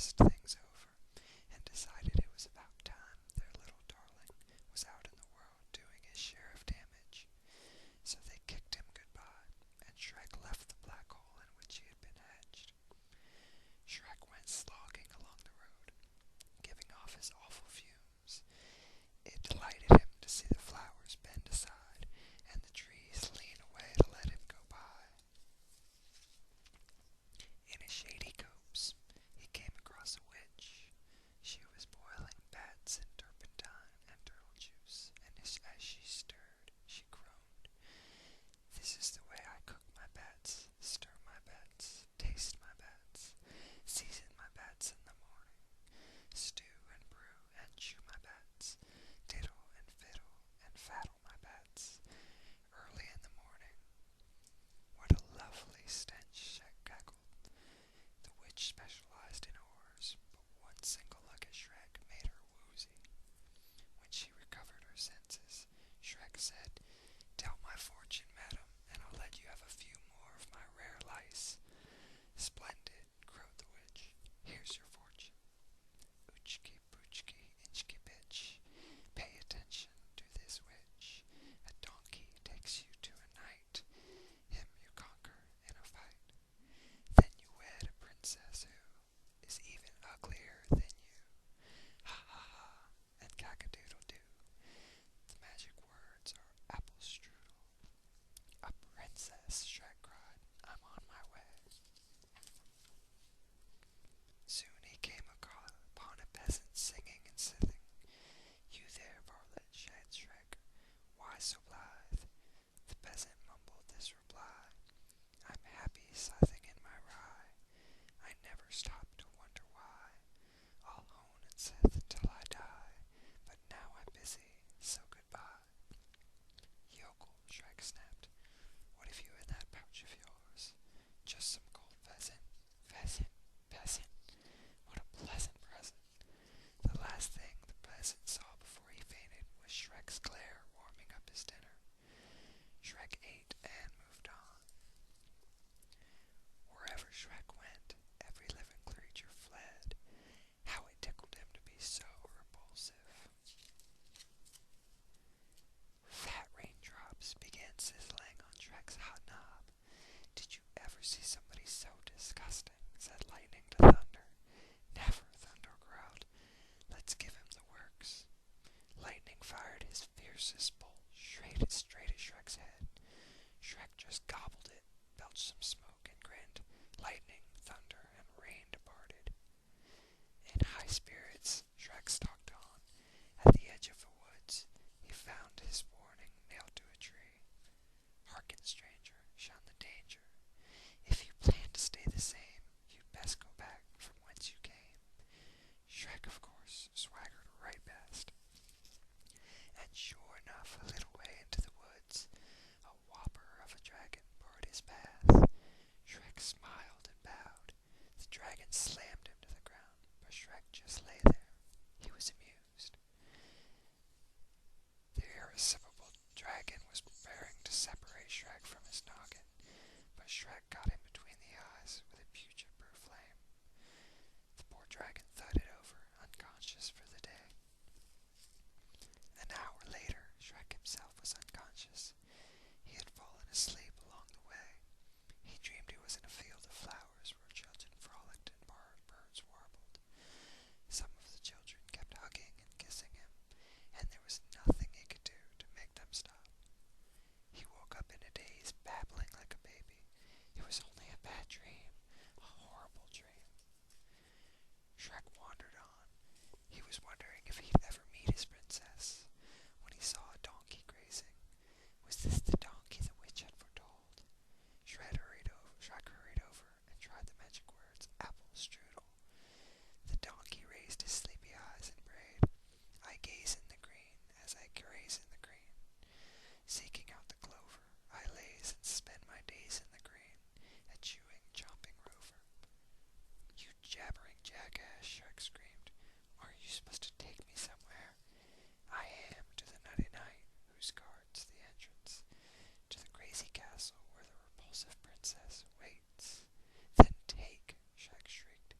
talked things over and decided it was about time their little darling was out in the world doing his share of damage. So they kicked him goodbye, and Shrek left the black hole in which he had been hatched. Shrek went slogging along the road, giving off his awful fumes. It delighted him to see the flowers bend aside and the trees lean away to let him go by. In a shady copse, he came across a witch. She was boiling bats in turpentine and turtle juice, and as she stirred, she groaned, "This is the way I cook my bats, stir my bats, taste my bats, season my bats in the morning, stew and brew and chew my bats, diddle and fiddle and faddle my bats, early in the morning." What a lovely stench, Shrek cackled. The witch specialized in horrors, but one single look at Shrek made her woozy. When she recovered her senses, Shrek said, "Tell my fortune, madam, and I'll let you have a few more of my rare lice." "Splendid," crowed the witch. "Here's your fortune. Oochky, poochky, inchky bitch. Pay attention to this witch. A donkey takes you to a knight. Him you conquer in a fight. Then you wed a princess who is even uglier than you. Ha ha ha, and cack-a-doodle-doo. The magic words are apple strudel." "A princess," Shrek cried. "I'm on my way." Soon he came upon a peasant singing and sithing. "You there, varlet," said Shrek, "why so blithe?" The peasant mumbled this reply, "I'm happy scything in my rye. I never stop to wonder why. I'll hone and sith till I die, but now I'm busy, so goodbye." "Yokel," Shrek snapped, "what have you in that pouch of yours?" "Just some cold pheasant." "Pheasant, pheasant, what a pleasant present." The last thing the peasant saw before he fainted was Shrek's glare warming up his dinner. Shrek ate and moved on. Wherever Shrek went, every living creature fled. How it tickled him to be so repulsive. Fat raindrops began sizzling on Shrek's hot knob. "Did you ever see somebody so disgusting?" said Lightning to Thunder. "Never," Thunder growled. "Let's give him the works." Lightning fired his fiercest bolt straight at Shrek's head. Shrek just gobbled it, belched some smoke, and grinned. Lightning, thunder, and rain departed. In high spirits, Shrek stalked on. At the edge of the woods, he found his warning nailed to a tree. "Hearken, stranger," shone the danger. "If you plan to stay the same, you'd best go back from whence you came." Shrek, of course, swaggered right past. And sure enough, a little way into the woods, a whopper of a dragon barred his path. Shrek smiled and bowed. The dragon slammed him to the ground, but Shrek just lay there. He was amused. The irresistible dragon was preparing to separate Shrek from his noggin, but Shrek got in between the eyes with a putrid-brew flame. The poor dragon thudded over, unconscious for the day. An hour later, Shrek himself was unconscious. He had fallen asleep along the way. He dreamed he was in a field of flowers where children frolicked and birds warbled. Some of the children kept hugging and kissing him, and there was nothing he could do to make them stop. He woke up in a daze, babbling like a baby. It was only a bad dream, a horrible dream. Shrek wandered on. He was wondering if he'd ever meet his princess, when he saw a donkey grazing. Was this the donkey the witch had foretold? Shrek hurried over and tried the magic words, "apple strudel." The donkey raised his sleepy eyes and brayed, "I gaze in the green as I graze in the green. Seeking out the clover, I laze and spend my days in the green, a chewing, chomping rover." "You jabbering jackass," Shrek screamed. "Aren't you supposed to take me somewhere?" "I am to the nutty knight whose guards the entrance to the crazy castle where the repulsive princess waits." "Then take," Shrek shrieked.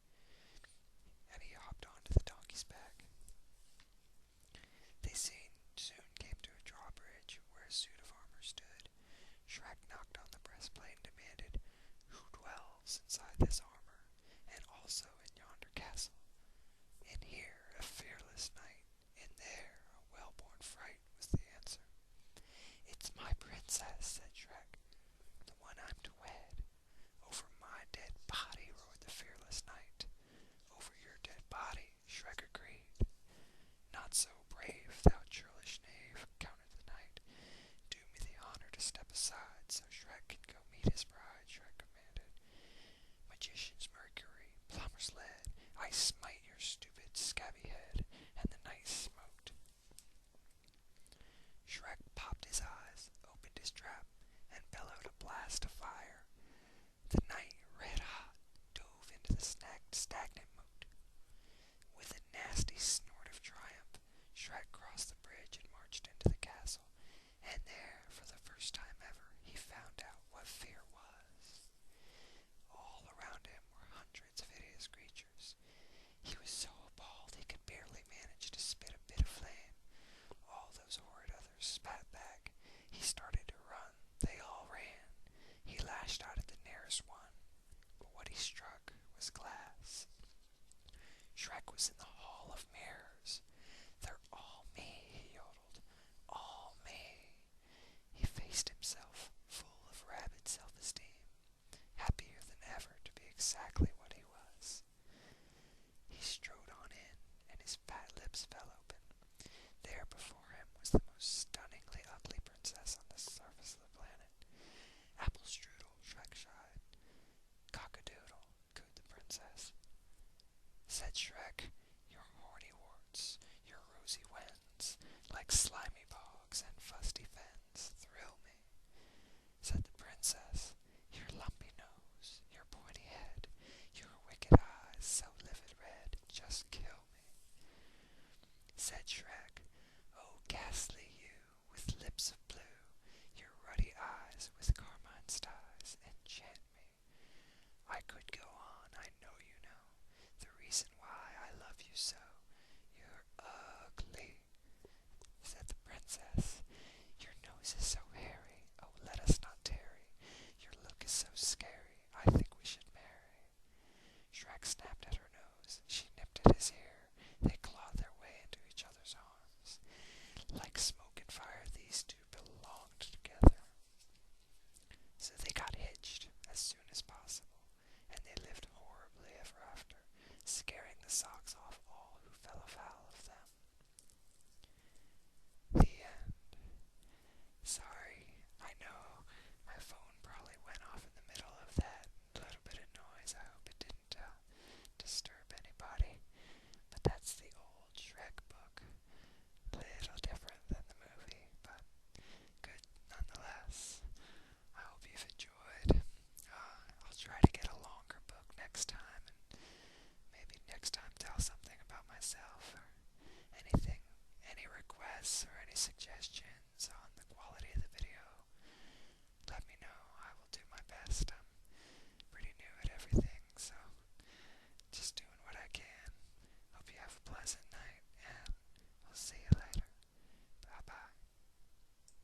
jewels inside this armor, and also in yonder castle. In here a fearless knight, in there a well-born fright, was the answer. It's my princess, said Shrek, the one I'm to wed. Over my dead body, roared the fearless knight. Over your dead body, Shrek agreed. Not so brave, thou churlish knave, countered the knight. Do me the honor to step aside, so Shrek can go meet his bride, Shrek commanded. Magician's mercury, plumber's lead, I smite your stupid scabby head, and the knight smoked. Shrek popped his eyes, opened his trap, and bellowed a blast of fire. The knight, red hot, dove into the stagnant moat. With a nasty snort of triumph, Shrek crossed the bridge and marched into the castle, and there, for the first time ever, he found out what fear was. All around him were hundreds of hideous creatures. He was so appalled he could barely manage to spit a bit of flame. All those horrid others spat back. He started to run. They all ran. He lashed out at the nearest one, but what he struck was glass. Shrek was in the Hall of Mirrors. They're all me, he yodeled. All me. He faced himself, full of rabid self-esteem, happier than ever to be exactly what he was. He strode on in, and his fat lips fell open. There before him was the most stunningly ugly princess on the surface of the planet. Apple strudel, Shrek shied. Cock-a-doodle, cooed the princess. Said Shrek, your horny warts, your rosy wens, like slimy bogs and fusty fens, thrill me. Said the princess, your lumpy nose, your pointy head, your wicked eyes, so livid red, just kill me. Said Shrek,